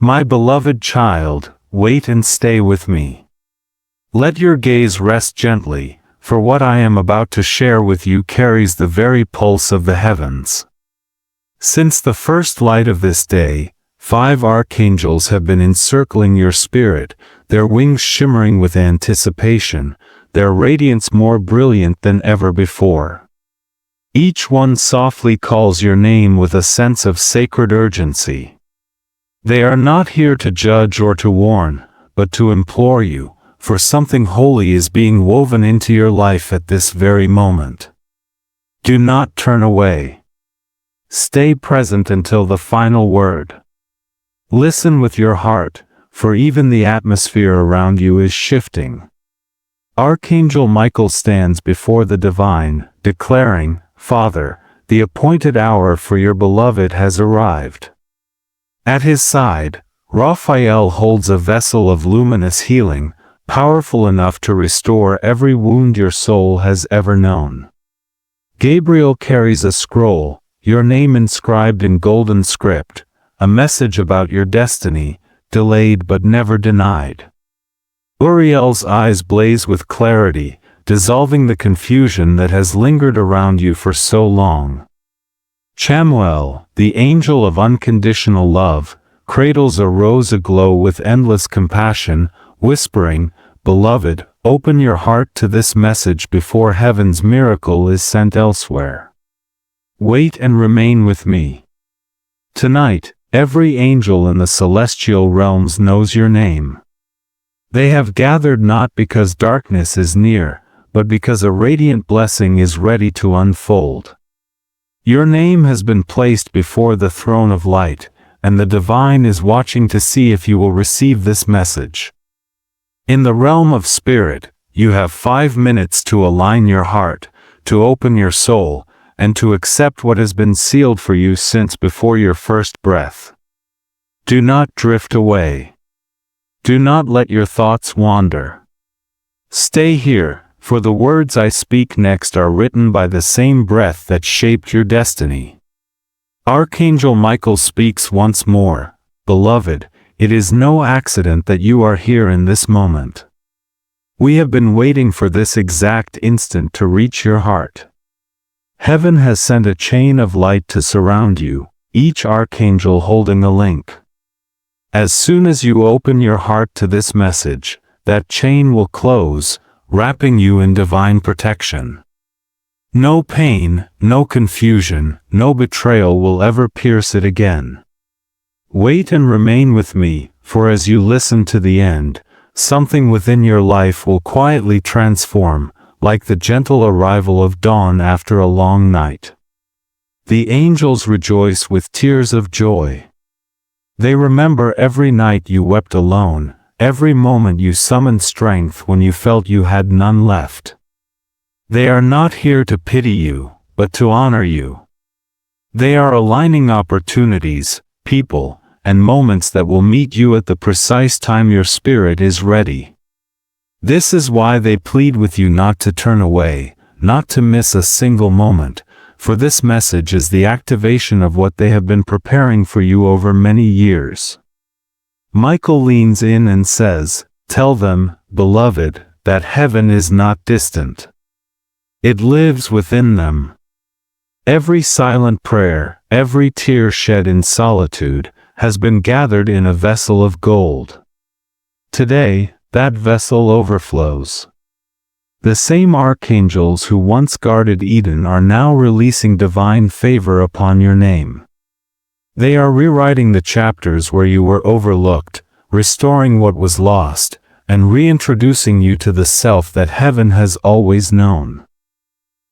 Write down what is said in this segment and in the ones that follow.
My beloved child, wait and stay with me. Let your gaze rest gently, for what I am about to share with you carries the very pulse of the heavens. Since the first light of this day, 5 archangels have been encircling your spirit, their wings shimmering with anticipation, their radiance more brilliant than ever before. Each one softly calls your name with a sense of sacred urgency. They are not here to judge or to warn, but to implore you, for something holy is being woven into your life at this very moment. Do not turn away. Stay present until the final word. Listen with your heart, for even the atmosphere around you is shifting. Archangel Michael stands before the divine, declaring, "Father, the appointed hour for your beloved has arrived." At his side, Raphael holds a vessel of luminous healing, powerful enough to restore every wound your soul has ever known. Gabriel carries a scroll, your name inscribed in golden script, a message about your destiny, delayed but never denied. Uriel's eyes blaze with clarity, dissolving the confusion that has lingered around you for so long. Chamuel, the angel of unconditional love, cradles a rose aglow with endless compassion, whispering, "Beloved, open your heart to this message before heaven's miracle is sent elsewhere. Wait and remain with me." Tonight, every angel in the celestial realms knows your name. They have gathered not because darkness is near, but because a radiant blessing is ready to unfold. Your name has been placed before the throne of light, and the divine is watching to see if you will receive this message. In the realm of spirit, you have 5 minutes to align your heart, to open your soul, and to accept what has been sealed for you since before your first breath. Do not drift away. Do not let your thoughts wander. Stay here, for the words I speak next are written by the same breath that shaped your destiny. Archangel Michael speaks once more, "Beloved, it is no accident that you are here in this moment. We have been waiting for this exact instant to reach your heart. Heaven has sent a chain of light to surround you, each archangel holding a link. As soon as you open your heart to this message, that chain will close, wrapping you in divine protection. No pain, no confusion, no betrayal will ever pierce it again. Wait and remain with me, for as you listen to the end, something within your life will quietly transform, like the gentle arrival of dawn after a long night. The angels rejoice with tears of joy. They remember every night you wept alone, every moment you summoned strength when you felt you had none left. They are not here to pity you, but to honor you. They are aligning opportunities, people, and moments that will meet you at the precise time your spirit is ready. This is why they plead with you not to turn away, not to miss a single moment, for this message is the activation of what they have been preparing for you over many years. Michael leans in and says, "Tell them, beloved, that heaven is not distant. It lives within them. Every silent prayer, every tear shed in solitude, has been gathered in a vessel of gold. Today, that vessel overflows. The same archangels who once guarded Eden are now releasing divine favor upon your name. They are rewriting the chapters where you were overlooked, restoring what was lost, and reintroducing you to the self that heaven has always known.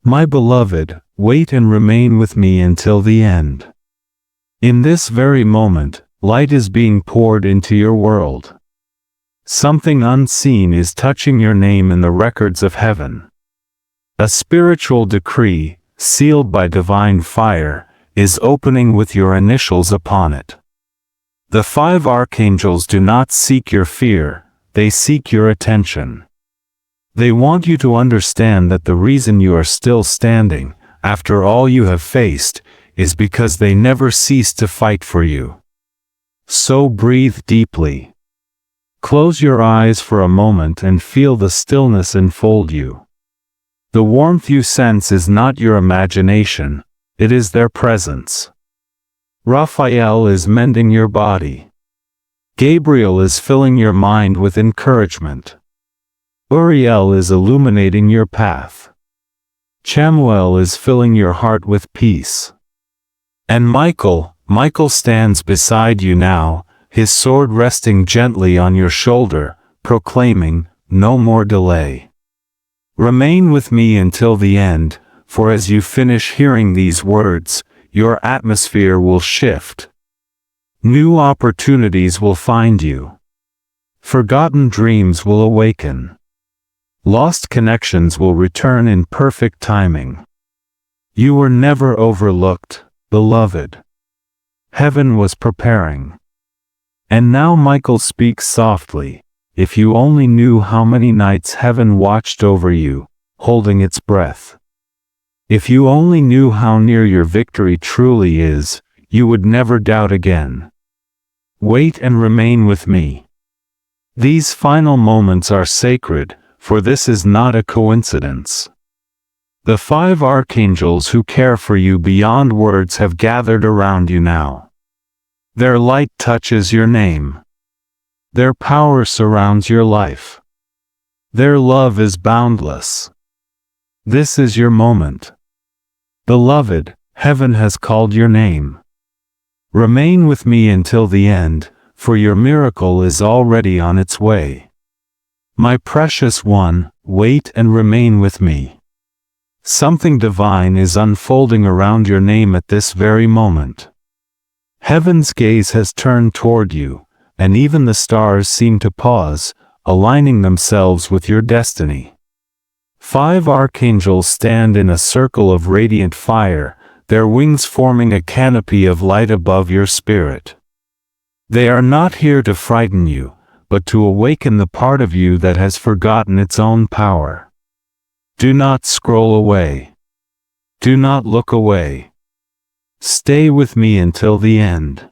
My beloved, wait and remain with me until the end. In this very moment, light is being poured into your world. Something unseen is touching your name in the records of heaven. A spiritual decree, sealed by divine fire, is opening with your initials upon it. The 5 archangels do not seek your fear, they seek your attention. They want you to understand that the reason you are still standing, after all you have faced, is because they never ceased to fight for you. So breathe deeply. Close your eyes for a moment and feel the stillness enfold you. The warmth you sense is not your imagination, it is their presence. Raphael is mending your body. Gabriel is filling your mind with encouragement. Uriel is illuminating your path. Chamuel is filling your heart with peace. And Michael stands beside you now, his sword resting gently on your shoulder, proclaiming, "No more delay. Remain with me until the end, for as you finish hearing these words, your atmosphere will shift. New opportunities will find you. Forgotten dreams will awaken. Lost connections will return in perfect timing. You were never overlooked, beloved. Heaven was preparing." And now Michael speaks softly. If you only knew how many nights heaven watched over you, holding its breath. If you only knew how near your victory truly is, you would never doubt again. Wait and remain with me. These final moments are sacred, for this is not a coincidence. The 5 archangels who care for you beyond words have gathered around you now. Their light touches your name. Their power surrounds your life. Their love is boundless. This is your moment. Beloved, heaven has called your name. Remain with me until the end, for your miracle is already on its way. My precious one, wait and remain with me. Something divine is unfolding around your name at this very moment. Heaven's gaze has turned toward you, and even the stars seem to pause, aligning themselves with your destiny. 5 archangels stand in a circle of radiant fire, their wings forming a canopy of light above your spirit. They are not here to frighten you, but to awaken the part of you that has forgotten its own power. Do not scroll away. Do not look away. Stay with me until the end.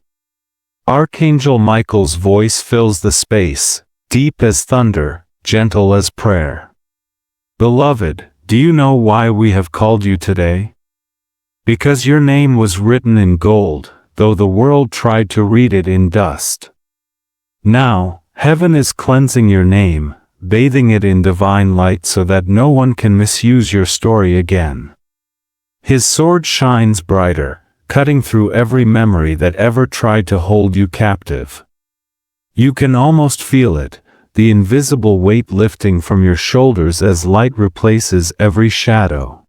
Archangel Michael's voice fills the space, deep as thunder, gentle as prayer. Beloved, do you know why we have called you today? Because your name was written in gold, though the world tried to read it in dust. Now, heaven is cleansing your name, bathing it in divine light so that no one can misuse your story again. His sword shines brighter, cutting through every memory that ever tried to hold you captive. You can almost feel it, the invisible weight lifting from your shoulders as light replaces every shadow.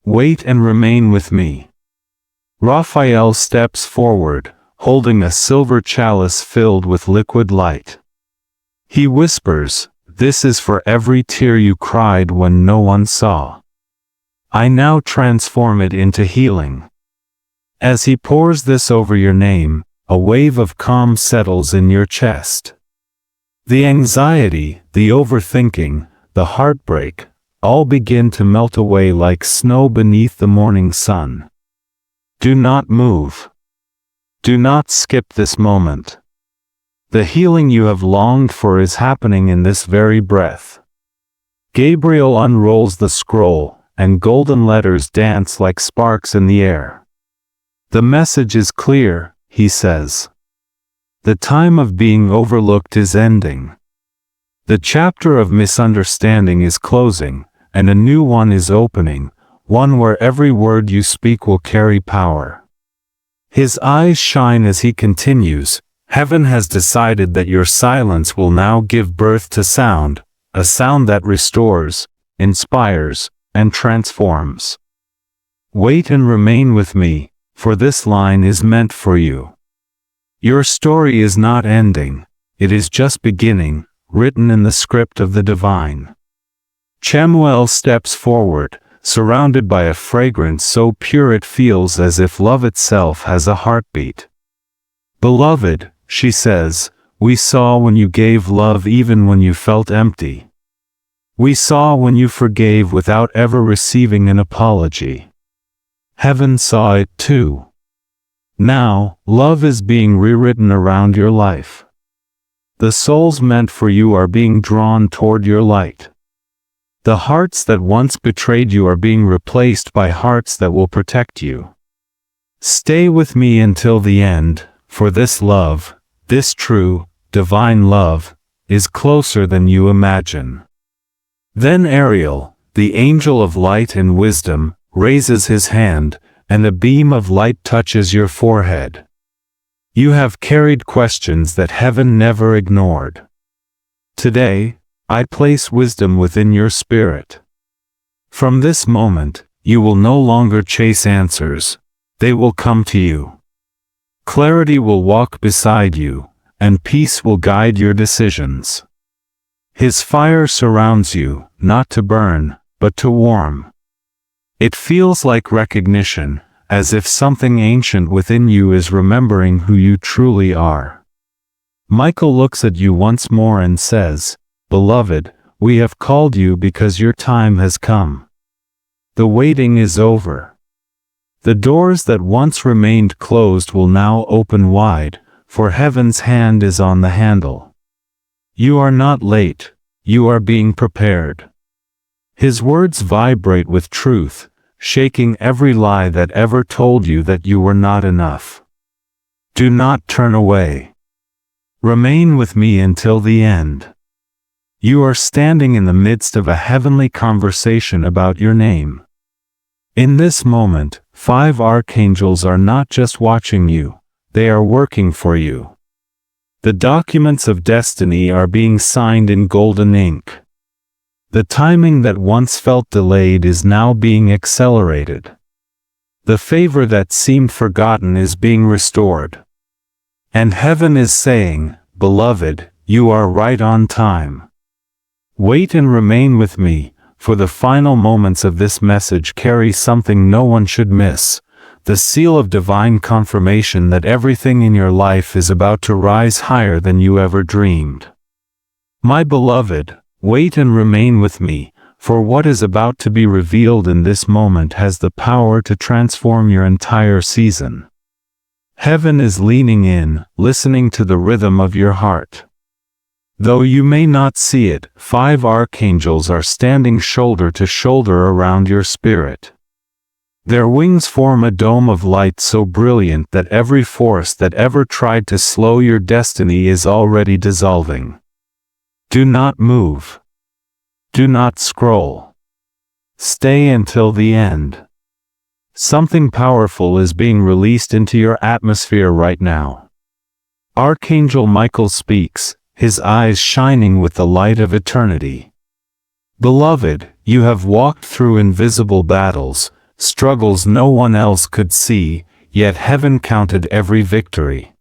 Wait and remain with me. Raphael steps forward, holding a silver chalice filled with liquid light. He whispers, "This is for every tear you cried when no one saw. I now transform it into healing." As he pours this over your name, a wave of calm settles in your chest. The anxiety, the overthinking, the heartbreak, all begin to melt away like snow beneath the morning sun. Do not move. Do not skip this moment. The healing you have longed for is happening in this very breath. Gabriel unrolls the scroll, and golden letters dance like sparks in the air. The message is clear, he says. The time of being overlooked is ending. The chapter of misunderstanding is closing, and a new one is opening, one where every word you speak will carry power. His eyes shine as he continues, "Heaven has decided that your silence will now give birth to sound, a sound that restores, inspires, and transforms. Wait and remain with me, for this line is meant for you. Your story is not ending, it is just beginning, written in the script of the divine." Chamuel steps forward, surrounded by a fragrance so pure it feels as if love itself has a heartbeat. "Beloved," she says, "we saw when you gave love even when you felt empty. We saw when you forgave without ever receiving an apology. Heaven saw it too. Now, love is being rewritten around your life. The souls meant for you are being drawn toward your light. The hearts that once betrayed you are being replaced by hearts that will protect you. Stay with me until the end, for this love, this true, divine love, is closer than you imagine. Then Ariel, the angel of light and wisdom, raises his hand, and a beam of light touches your forehead. You have carried questions that heaven never ignored. Today, I place wisdom within your spirit. From this moment, you will no longer chase answers, they will come to you. Clarity will walk beside you, and peace will guide your decisions. His fire surrounds you, not to burn, but to warm. It feels like recognition, as if something ancient within you is remembering who you truly are. Michael looks at you once more and says, "Beloved, we have called you because your time has come. The waiting is over. The doors that once remained closed will now open wide, for heaven's hand is on the handle. You are not late, you are being prepared." His words vibrate with truth, shaking every lie that ever told you that you were not enough. Do not turn away. Remain with me until the end. You are standing in the midst of a heavenly conversation about your name. In this moment, 5 archangels are not just watching you, they are working for you. The documents of destiny are being signed in golden ink. The timing that once felt delayed is now being accelerated. The favor that seemed forgotten is being restored. And heaven is saying, "Beloved, you are right on time. Wait and remain with me, for the final moments of this message carry something no one should miss, the seal of divine confirmation that everything in your life is about to rise higher than you ever dreamed." My beloved, wait and remain with me, for what is about to be revealed in this moment has the power to transform your entire season. Heaven is leaning in, listening to the rhythm of your heart. Though you may not see it, 5 archangels are standing shoulder to shoulder around your spirit. Their wings form a dome of light so brilliant that every force that ever tried to slow your destiny is already dissolving. Do not move. Do not scroll. Stay until the end. Something powerful is being released into your atmosphere right now. Archangel Michael speaks, his eyes shining with the light of eternity. Beloved, you have walked through invisible battles, struggles no one else could see, yet heaven counted every victory.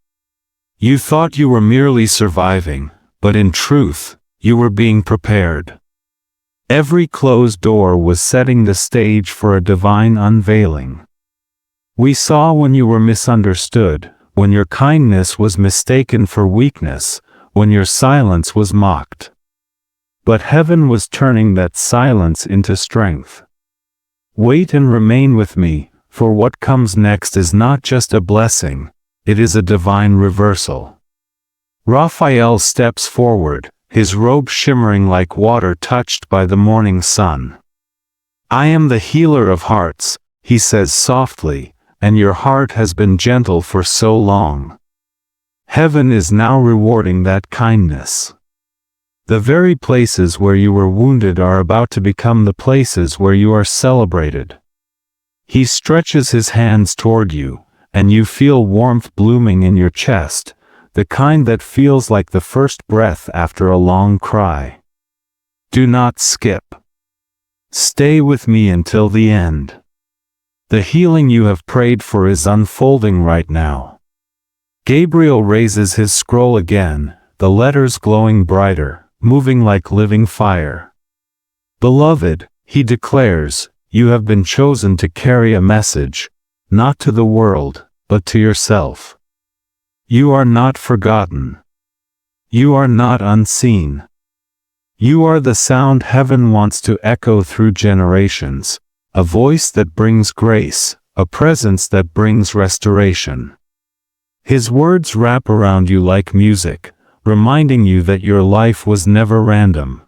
You thought you were merely surviving, but in truth, you were being prepared. Every closed door was setting the stage for a divine unveiling. We saw when you were misunderstood, when your kindness was mistaken for weakness, when your silence was mocked. But heaven was turning that silence into strength. Wait and remain with me, for what comes next is not just a blessing, it is a divine reversal. Raphael steps forward, his robe shimmering like water touched by the morning sun. "I am the healer of hearts," he says softly, "and your heart has been gentle for so long. Heaven is now rewarding that kindness. The very places where you were wounded are about to become the places where you are celebrated." He stretches his hands toward you, and you feel warmth blooming in your chest, the kind that feels like the first breath after a long cry. Do not skip. Stay with me until the end. The healing you have prayed for is unfolding right now. Gabriel raises his scroll again, the letters glowing brighter, moving like living fire. "Beloved," he declares, "you have been chosen to carry a message, not to the world, but to yourself. You are not forgotten. You are not unseen. You are the sound heaven wants to echo through generations, a voice that brings grace, a presence that brings restoration." His words wrap around you like music, reminding you that your life was never random.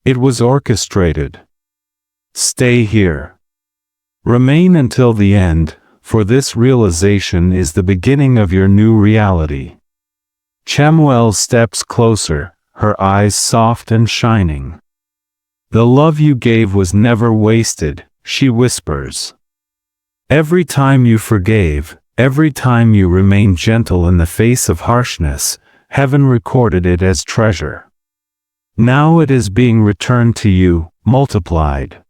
It was orchestrated. Stay here. Remain until the end, for this realization is the beginning of your new reality. Chamuel steps closer, her eyes soft and shining. The love you gave was never wasted, she whispers. Every time you forgave, every time you remained gentle in the face of harshness, heaven recorded it as treasure. Now it is being returned to you, multiplied.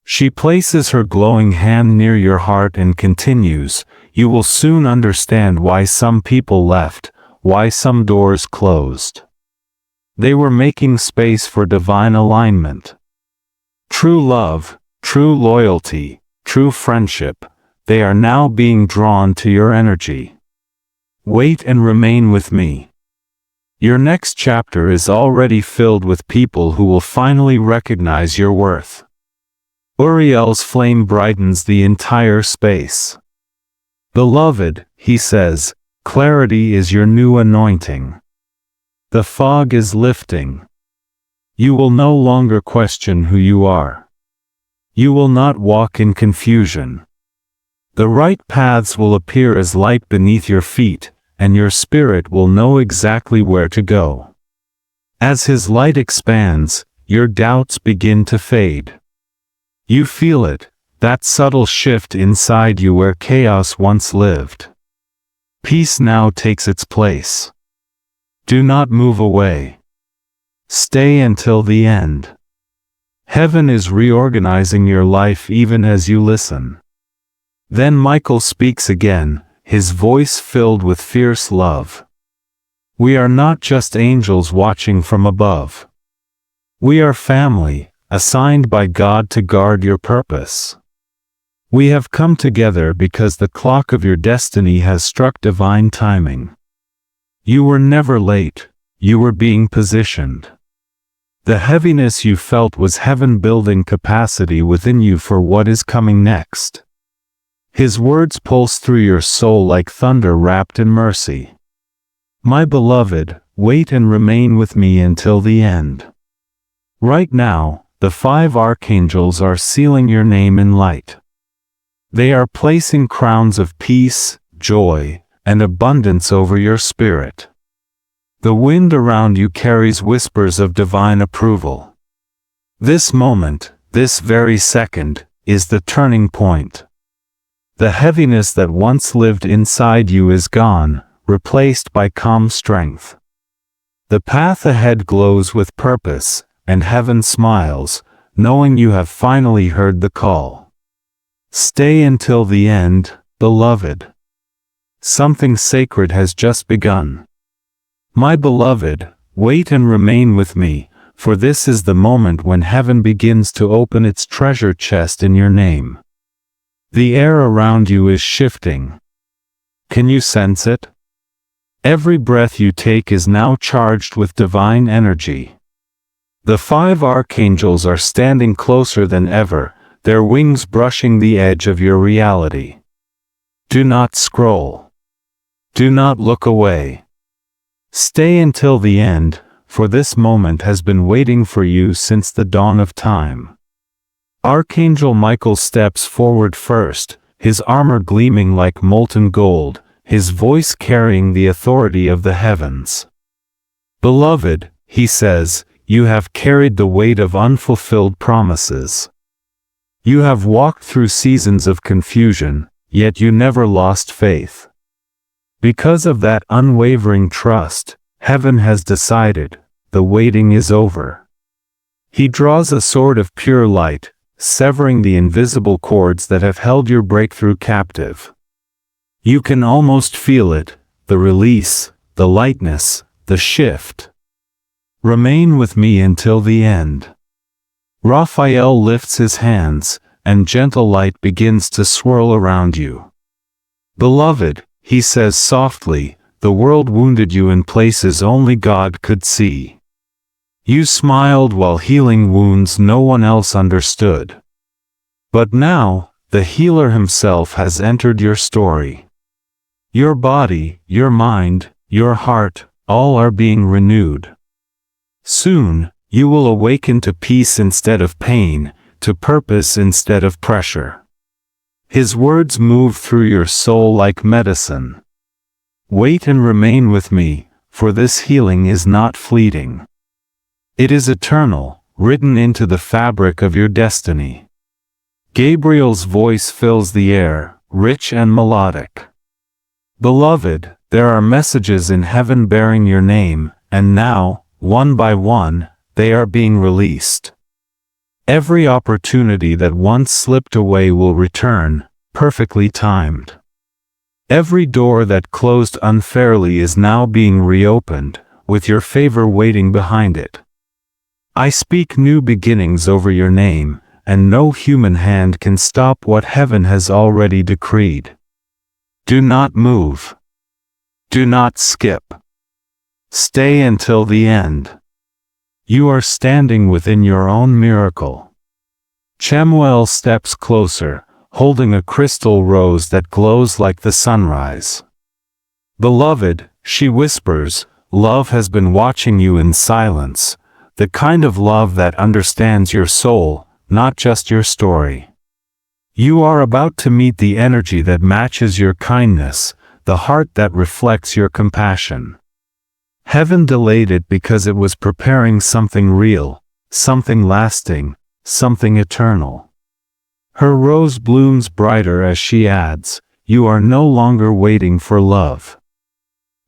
She places her glowing hand near your heart and continues, you will soon understand why some people left, why some doors closed. They were making space for divine alignment. True love, true loyalty, true friendship, they are now being drawn to your energy. Wait and remain with me. Your next chapter is already filled with people who will finally recognize your worth. Uriel's flame brightens the entire space. Beloved, he says, clarity is your new anointing. The fog is lifting. You will no longer question who you are. You will not walk in confusion. The right paths will appear as light beneath your feet, and your spirit will know exactly where to go. As his light expands, your doubts begin to fade. You feel it, that subtle shift inside you where chaos once lived. Peace now takes its place. Do not move away. Stay until the end. Heaven is reorganizing your life even as you listen. Then Michael speaks again, his voice filled with fierce love. We are not just angels watching from above. We are family, assigned by God to guard your purpose. We have come together because the clock of your destiny has struck divine timing. You were never late, you were being positioned. The heaviness you felt was heaven building capacity within you for what is coming next. His words pulse through your soul like thunder wrapped in mercy. My beloved, wait and remain with me until the end. Right now, the 5 archangels are sealing your name in light. They are placing crowns of peace, joy, and abundance over your spirit. The wind around you carries whispers of divine approval. This moment, this very second, is the turning point. The heaviness that once lived inside you is gone, replaced by calm strength. The path ahead glows with purpose, and heaven smiles, knowing you have finally heard the call. Stay until the end, beloved. Something sacred has just begun. My beloved, wait and remain with me, for this is the moment when heaven begins to open its treasure chest in your name. The air around you is shifting. Can you sense it? Every breath you take is now charged with divine energy. The 5 archangels are standing closer than ever, their wings brushing the edge of your reality. Do not scroll. Do not look away. Stay until the end, for this moment has been waiting for you since the dawn of time. Archangel Michael steps forward first, his armor gleaming like molten gold, his voice carrying the authority of the heavens. Beloved, he says, you have carried the weight of unfulfilled promises. You have walked through seasons of confusion, yet you never lost faith. Because of that unwavering trust, heaven has decided, the waiting is over. He draws a sword of pure light, severing the invisible cords that have held your breakthrough captive. You can almost feel it, the release, the lightness, the shift. Remain with me until the end. Raphael lifts his hands, and gentle light begins to swirl around you. Beloved, he says softly, the world wounded you in places only God could see. You smiled while healing wounds no one else understood. But now, the healer himself has entered your story. Your body, your mind, your heart, all are being renewed. Soon, you will awaken to peace instead of pain, to purpose instead of pressure. His words move through your soul like medicine. Wait and remain with me, for this healing is not fleeting. It is eternal, written into the fabric of your destiny. Gabriel's voice fills the air, rich and melodic. Beloved, there are messages in heaven bearing your name, and now, one by one, they are being released. Every opportunity that once slipped away will return, perfectly timed. Every door that closed unfairly is now being reopened, with your favor waiting behind it. I speak new beginnings over your name, and no human hand can stop what heaven has already decreed. Do not move. Do not skip. Stay until the end. You are standing within your own miracle. Chamuel steps closer, holding a crystal rose that glows like the sunrise. Beloved, she whispers, love has been watching you in silence, the kind of love that understands your soul, not just your story. You are about to meet the energy that matches your kindness, the heart that reflects your compassion. Heaven delayed it because it was preparing something real, something lasting, something eternal. Her rose blooms brighter as she adds, you are no longer waiting for love.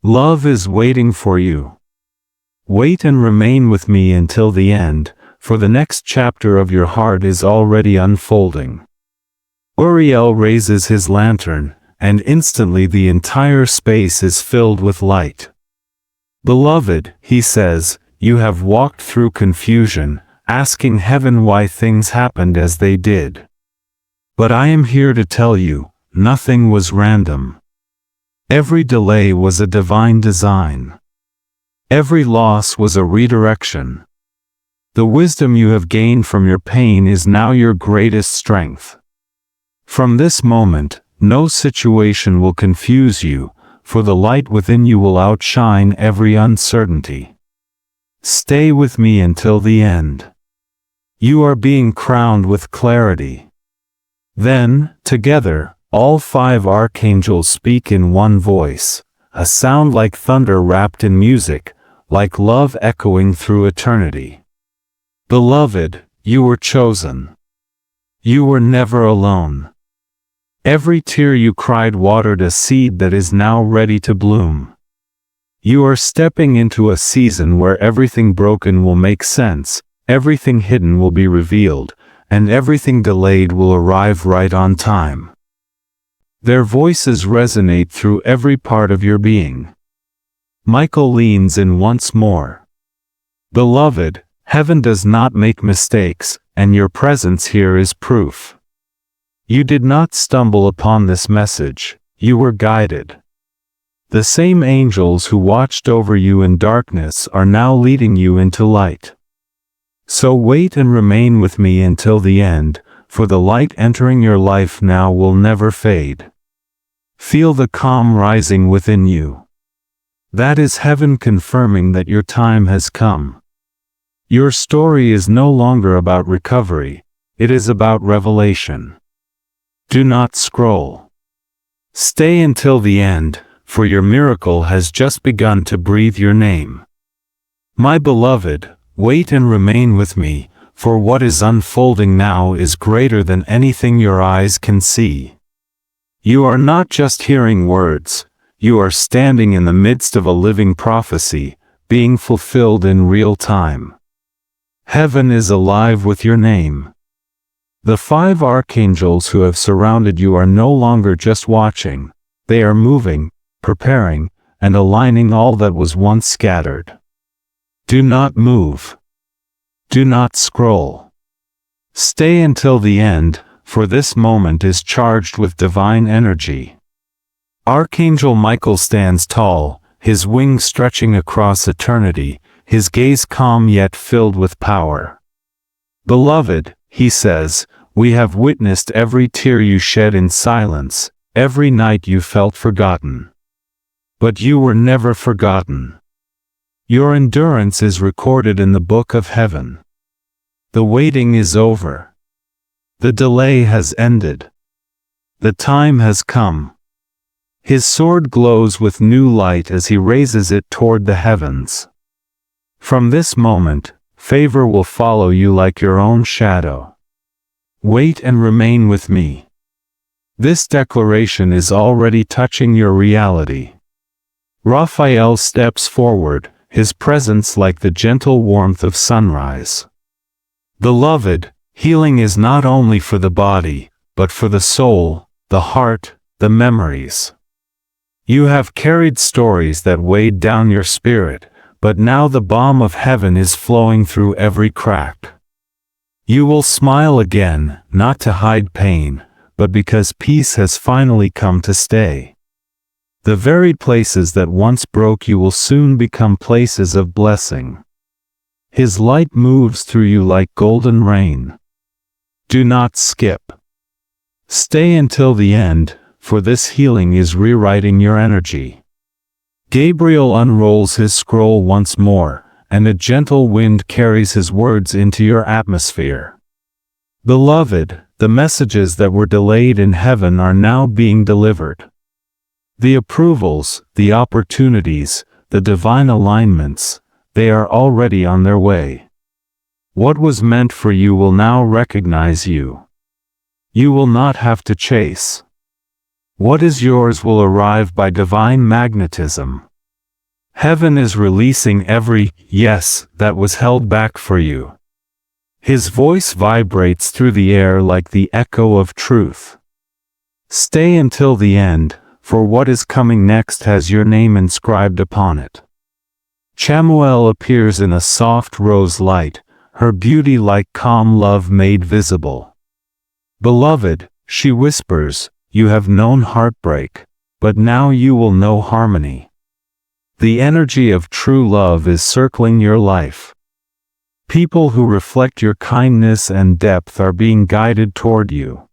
Love is waiting for you. Wait and remain with me until the end, for the next chapter of your heart is already unfolding. Uriel raises his lantern, and instantly the entire space is filled with light. Beloved, he says, you have walked through confusion, asking heaven why things happened as they did. But I am here to tell you, nothing was random. Every delay was a divine design. Every loss was a redirection. The wisdom you have gained from your pain is now your greatest strength. From this moment, no situation will confuse you, for the light within you will outshine every uncertainty. Stay with me until the end. You are being crowned with clarity. Then, together, all 5 archangels speak in one voice, a sound like thunder wrapped in music, like love echoing through eternity. Beloved, you were chosen. You were never alone. Every tear you cried watered a seed that is now ready to bloom. You are stepping into a season where everything broken will make sense, everything hidden will be revealed, and everything delayed will arrive right on time. Their voices resonate through every part of your being. Michael leans in once more. Beloved, heaven does not make mistakes, and your presence here is proof. You did not stumble upon this message, you were guided. The same angels who watched over you in darkness are now leading you into light. So wait and remain with me until the end, for the light entering your life now will never fade. Feel the calm rising within you. That is heaven confirming that your time has come. Your story is no longer about recovery, it is about revelation. Do not scroll. Stay until the end, for your miracle has just begun to breathe your name. My beloved, wait and remain with me, for what is unfolding now is greater than anything your eyes can see. You are not just hearing words, you are standing in the midst of a living prophecy, being fulfilled in real time. Heaven is alive with your name. The 5 archangels who have surrounded you are no longer just watching, they are moving, preparing, and aligning all that was once scattered. Do not move. Do not scroll. Stay until the end, for this moment is charged with divine energy. Archangel Michael stands tall, his wings stretching across eternity, his gaze calm yet filled with power. Beloved, he says, we have witnessed every tear you shed in silence, every night you felt forgotten. But you were never forgotten. Your endurance is recorded in the book of heaven. The waiting is over. The delay has ended. The time has come. His sword glows with new light as he raises it toward the heavens. From this moment, favor will follow you like your own shadow. Wait and remain with me. This declaration is already touching your reality. Raphael steps forward, his presence like the gentle warmth of sunrise. Beloved, healing is not only for the body, but for the soul, the heart, the memories. You have carried stories that weighed down your spirit, but now the balm of heaven is flowing through every crack. You will smile again, not to hide pain, but because peace has finally come to stay. The very places that once broke you will soon become places of blessing. His light moves through you like golden rain. Do not skip. Stay until the end, for this healing is rewriting your energy. Gabriel unrolls his scroll once more, and a gentle wind carries his words into your atmosphere. Beloved, the messages that were delayed in heaven are now being delivered. The approvals, the opportunities, the divine alignments, they are already on their way. What was meant for you will now recognize you. You will not have to chase. What is yours will arrive by divine magnetism. Heaven is releasing every yes that was held back for you. His voice vibrates through the air like the echo of truth. Stay until the end, for what is coming next has your name inscribed upon it. Chamuel appears in a soft rose light, her beauty like calm love made visible. Beloved, she whispers, you have known heartbreak, but now you will know harmony. The energy of true love is circling your life. People who reflect your kindness and depth are being guided toward you.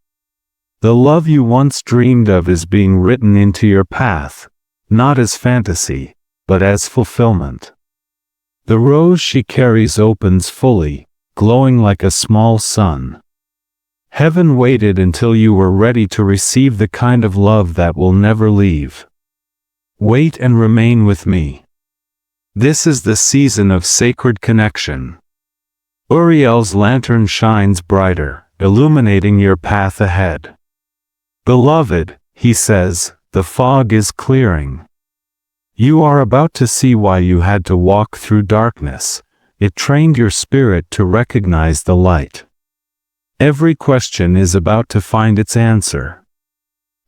The love you once dreamed of is being written into your path, not as fantasy, but as fulfillment. The rose she carries opens fully, glowing like a small sun. Heaven waited until you were ready to receive the kind of love that will never leave. Wait and remain with me. This is the season of sacred connection. Uriel's lantern shines brighter, illuminating your path ahead. Beloved, he says, the fog is clearing. You are about to see why you had to walk through darkness. It trained your spirit to recognize the light. Every question is about to find its answer.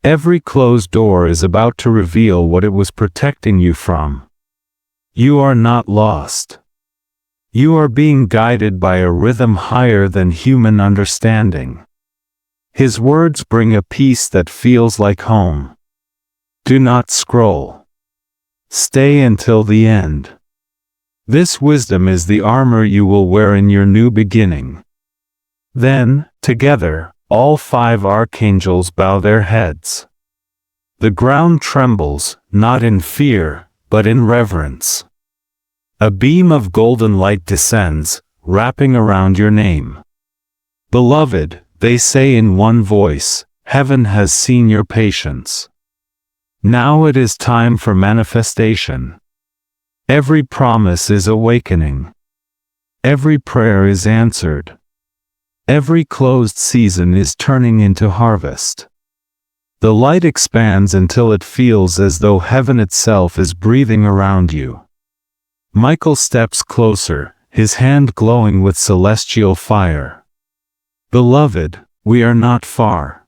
Every closed door is about to reveal what it was protecting you from. You are not lost. You are being guided by a rhythm higher than human understanding. His words bring a peace that feels like home. Do not scroll. Stay until the end. This wisdom is the armor you will wear in your new beginning. Then, together, all 5 archangels bow their heads. The ground trembles, not in fear, but in reverence. A beam of golden light descends, wrapping around your name. Beloved, they say in one voice, heaven has seen your patience. Now it is time for manifestation. Every promise is awakening. Every prayer is answered. Every closed season is turning into harvest. The light expands until it feels as though heaven itself is breathing around you. Michael steps closer, his hand glowing with celestial fire. Beloved, we are not far.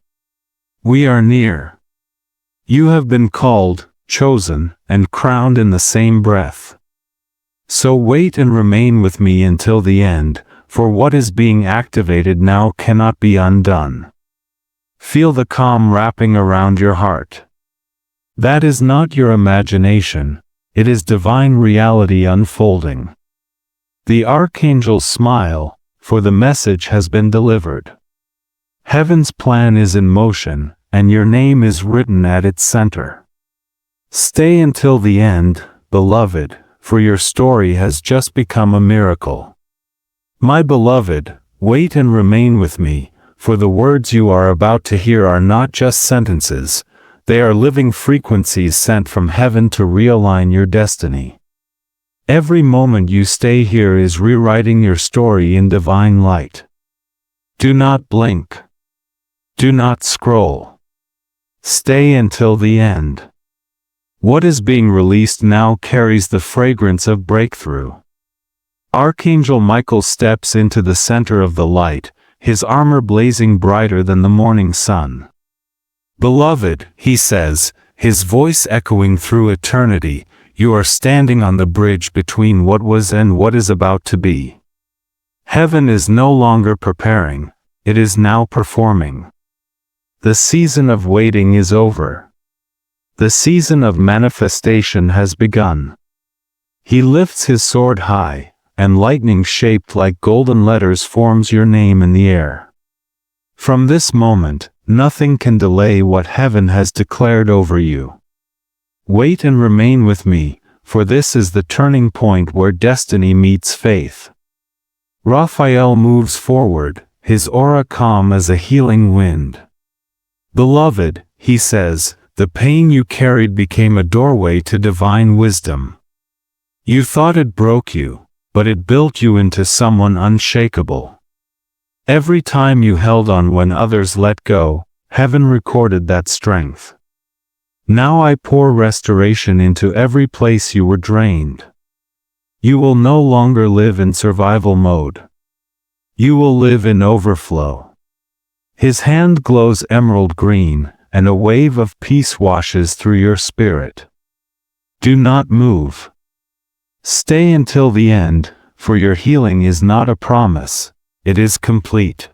We are near. You have been called, chosen, and crowned in the same breath. So wait and remain with me until the end, for what is being activated now cannot be undone. Feel the calm wrapping around your heart. That is not your imagination, it is divine reality unfolding. The archangels smile, for the message has been delivered. Heaven's plan is in motion, and your name is written at its center. Stay until the end, beloved, for your story has just become a miracle. My beloved, wait and remain with me, for the words you are about to hear are not just sentences, they are living frequencies sent from heaven to realign your destiny. Every moment you stay here is rewriting your story in divine light. Do not blink. Do not scroll. Stay until the end. What is being released now carries the fragrance of breakthrough. Archangel Michael steps into the center of the light, his armor blazing brighter than the morning sun. Beloved, he says, his voice echoing through eternity, you are standing on the bridge between what was and what is about to be. Heaven is no longer preparing, it is now performing. The season of waiting is over. The season of manifestation has begun. He lifts his sword high, and lightning shaped like golden letters forms your name in the air. From this moment, nothing can delay what heaven has declared over you. Wait and remain with me, for this is the turning point where destiny meets faith. Raphael moves forward, his aura calm as a healing wind. Beloved, he says, the pain you carried became a doorway to divine wisdom. You thought it broke you, but it built you into someone unshakable. Every time you held on when others let go, heaven recorded that strength. Now I pour restoration into every place you were drained. You will no longer live in survival mode. You will live in overflow. His hand glows emerald green, and a wave of peace washes through your spirit. Do not move. Stay until the end, for your healing is not a promise, it is complete.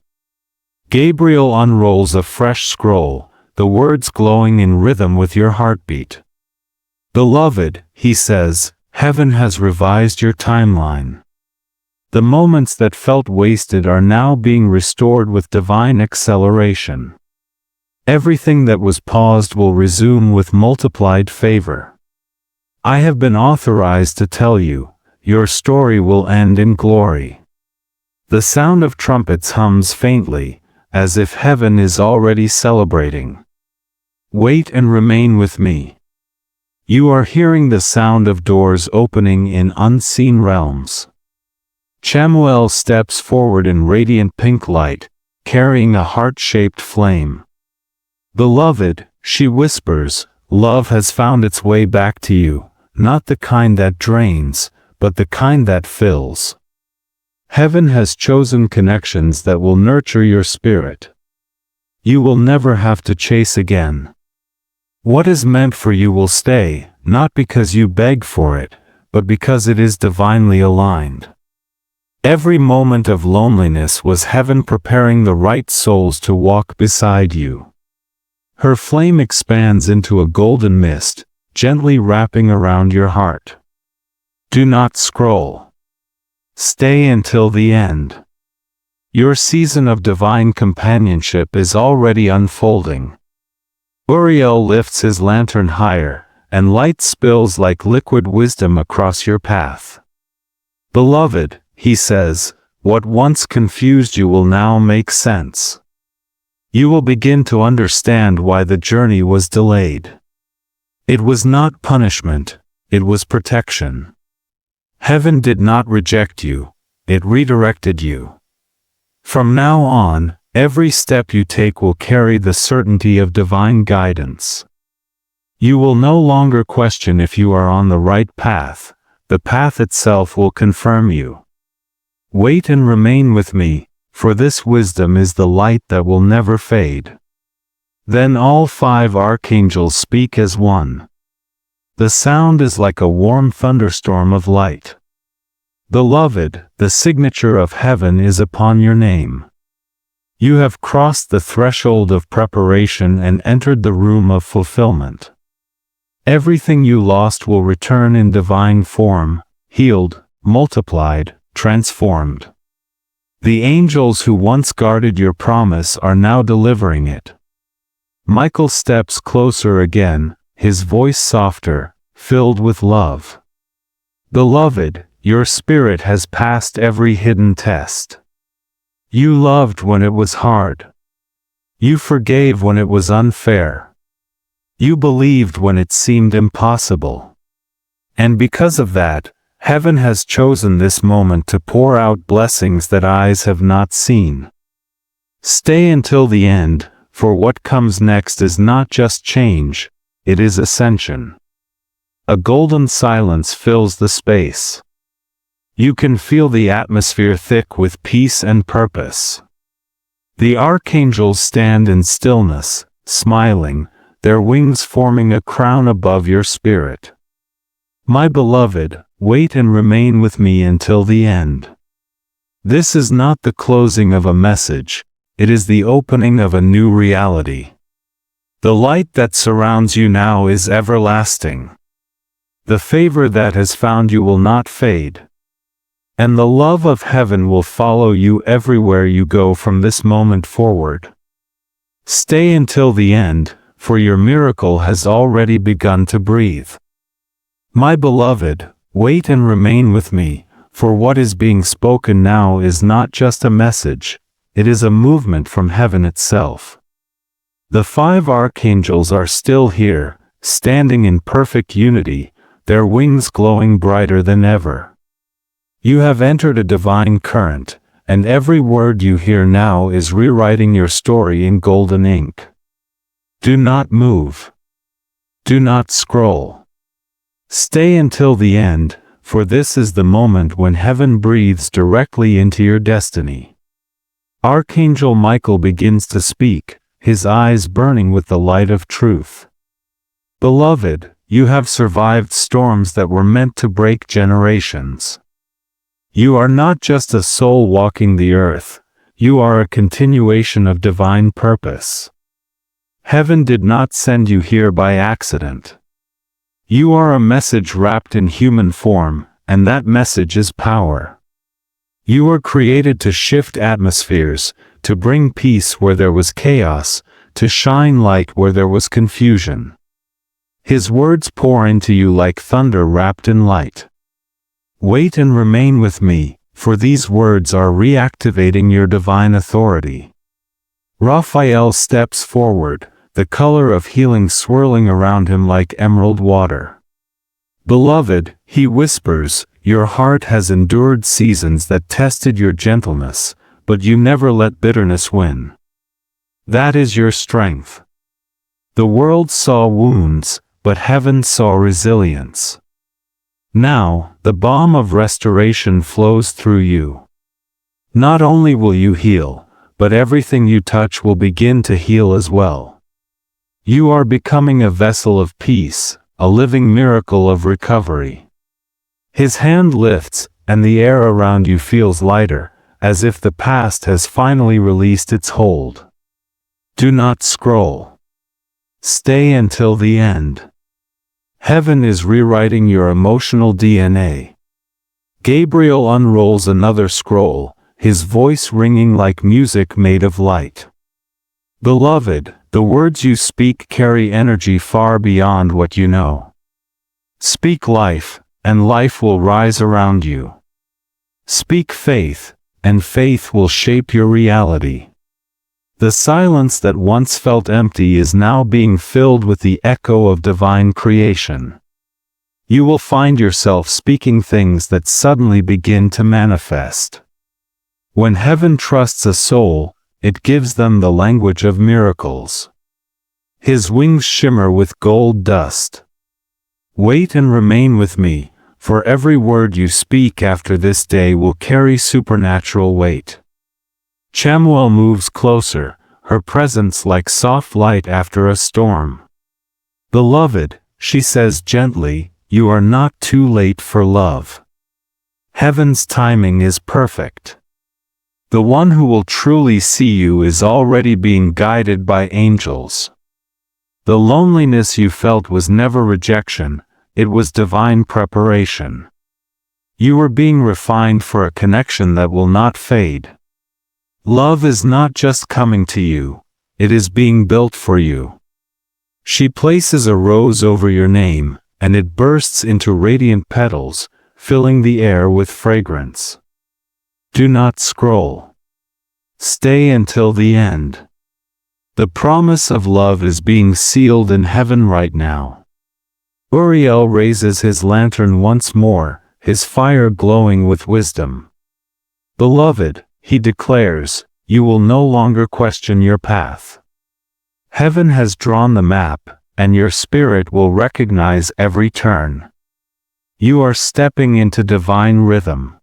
Gabriel unrolls a fresh scroll, the words glowing in rhythm with your heartbeat. Beloved, he says, heaven has revised your timeline. The moments that felt wasted are now being restored with divine acceleration. Everything that was paused will resume with multiplied favor. I have been authorized to tell you, your story will end in glory. The sound of trumpets hums faintly, as if heaven is already celebrating. Wait and remain with me. You are hearing the sound of doors opening in unseen realms. Chamuel steps forward in radiant pink light, carrying a heart-shaped flame. Beloved, she whispers, love has found its way back to you, not the kind that drains, but the kind that fills. Heaven has chosen connections that will nurture your spirit. You will never have to chase again. What is meant for you will stay, not because you beg for it, but because it is divinely aligned. Every moment of loneliness was heaven preparing the right souls to walk beside you. Her flame expands into a golden mist, gently wrapping around your heart. Do not scroll. Stay until the end. Your season of divine companionship is already unfolding. Uriel lifts his lantern higher, and light spills like liquid wisdom across your path. Beloved, he says, what once confused you will now make sense. You will begin to understand why the journey was delayed. It was not punishment, it was protection. Heaven did not reject you, it redirected you. From now on, every step you take will carry the certainty of divine guidance. You will no longer question if you are on the right path, the path itself will confirm you. Wait and remain with me, for this wisdom is the light that will never fade. Then all 5 archangels speak as one. The sound is like a warm thunderstorm of light. Beloved, the signature of heaven is upon your name. You have crossed the threshold of preparation and entered the room of fulfillment. Everything you lost will return in divine form, healed, multiplied, transformed. The angels who once guarded your promise are now delivering it. Michael steps closer again, his voice softer, filled with love. Beloved, your spirit has passed every hidden test. You loved when it was hard. You forgave when it was unfair. You believed when it seemed impossible. And because of that, heaven has chosen this moment to pour out blessings that eyes have not seen. Stay until the end, for what comes next is not just change, it is ascension. A golden silence fills the space. You can feel the atmosphere thick with peace and purpose. The archangels stand in stillness, smiling, their wings forming a crown above your spirit. My beloved, wait and remain with me until the end. This is not the closing of a message, it is the opening of a new reality. The light that surrounds you now is everlasting. The favor that has found you will not fade. And the love of heaven will follow you everywhere you go from this moment forward. Stay until the end, for your miracle has already begun to breathe. My beloved, wait and remain with me, for what is being spoken now is not just a message, it is a movement from heaven itself. The 5 archangels are still here, standing in perfect unity, their wings glowing brighter than ever. You have entered a divine current, and every word you hear now is rewriting your story in golden ink. Do not move. Do not scroll. Stay until the end, for this is the moment when heaven breathes directly into your destiny. Archangel Michael begins to speak, his eyes burning with the light of truth. Beloved, you have survived storms that were meant to break generations. You are not just a soul walking the earth, you are a continuation of divine purpose. Heaven did not send you here by accident. You are a message wrapped in human form, and that message is power. You were created to shift atmospheres, to bring peace where there was chaos, to shine light where there was confusion. His words pour into you like thunder wrapped in light. Wait and remain with me, for these words are reactivating your divine authority. Raphael steps forward, the color of healing swirling around him like emerald water. Beloved, he whispers, your heart has endured seasons that tested your gentleness, but you never let bitterness win. That is your strength. The world saw wounds, but heaven saw resilience. Now, the balm of restoration flows through you. Not only will you heal, but everything you touch will begin to heal as well. You are becoming a vessel of peace, a living miracle of recovery. His hand lifts, and the air around you feels lighter, as if the past has finally released its hold. Do not scroll. Stay until the end. Heaven is rewriting your emotional DNA. Gabriel unrolls another scroll, his voice ringing like music made of light. Beloved, the words you speak carry energy far beyond what you know. Speak life, and life will rise around you. Speak faith, and faith will shape your reality. The silence that once felt empty is now being filled with the echo of divine creation. You will find yourself speaking things that suddenly begin to manifest. When heaven trusts a soul, it gives them the language of miracles. His wings shimmer with gold dust. Wait and remain with me, for every word you speak after this day will carry supernatural weight. Chamuel moves closer, her presence like soft light after a storm. Beloved, she says gently, you are not too late for love. Heaven's timing is perfect. The one who will truly see you is already being guided by angels. The loneliness you felt was never rejection, it was divine preparation. You were being refined for a connection that will not fade. Love is not just coming to you, it is being built for you. She places a rose over your name, and it bursts into radiant petals, filling the air with fragrance. Do not scroll. Stay until the end. The promise of love is being sealed in heaven right now. Uriel raises his lantern once more, his fire glowing with wisdom. Beloved, he declares, you will no longer question your path. Heaven has drawn the map, and your spirit will recognize every turn. You are stepping into divine rhythm.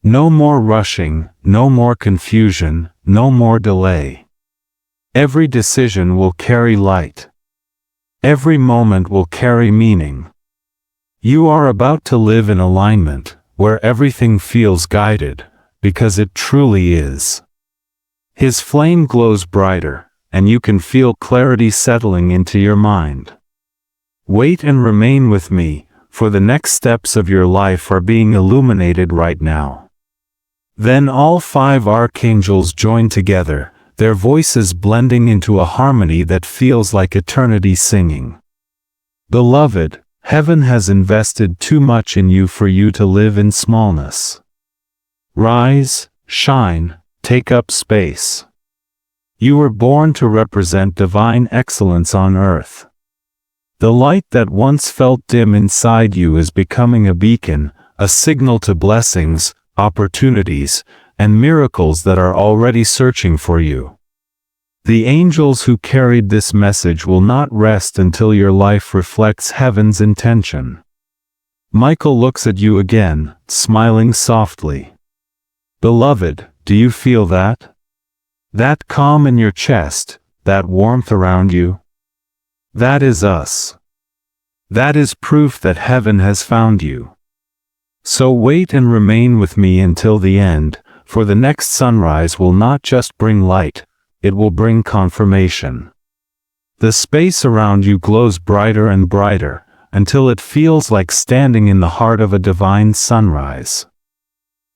No more rushing, no more confusion, no more delay. Every decision will carry light. Every moment will carry meaning. You are about to live in alignment, where everything feels guided, because it truly is. His flame glows brighter, and you can feel clarity settling into your mind. Wait and remain with me, for the next steps of your life are being illuminated right now. Then all 5 archangels join together, their voices blending into a harmony that feels like eternity singing. Beloved, heaven has invested too much in you for you to live in smallness. Rise, shine, take up space. You were born to represent divine excellence on earth. The light that once felt dim inside you is becoming a beacon, a signal to blessings, opportunities, and miracles that are already searching for you. The angels who carried this message will not rest until your life reflects heaven's intention. Michael looks at you again, smiling softly. Beloved, do you feel that? That calm in your chest, that warmth around you? That is us. That is proof that heaven has found you. So wait and remain with me until the end, for the next sunrise will not just bring light, it will bring confirmation. The space around you glows brighter and brighter, until it feels like standing in the heart of a divine sunrise.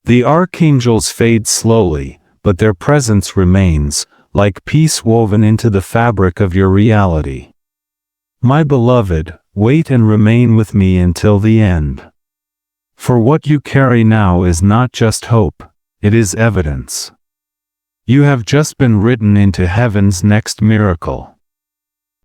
The archangels fade slowly, but their presence remains, like peace woven into the fabric of your reality. My beloved, wait and remain with me until the end. For what you carry now is not just hope, it is evidence. You have just been written into heaven's next miracle.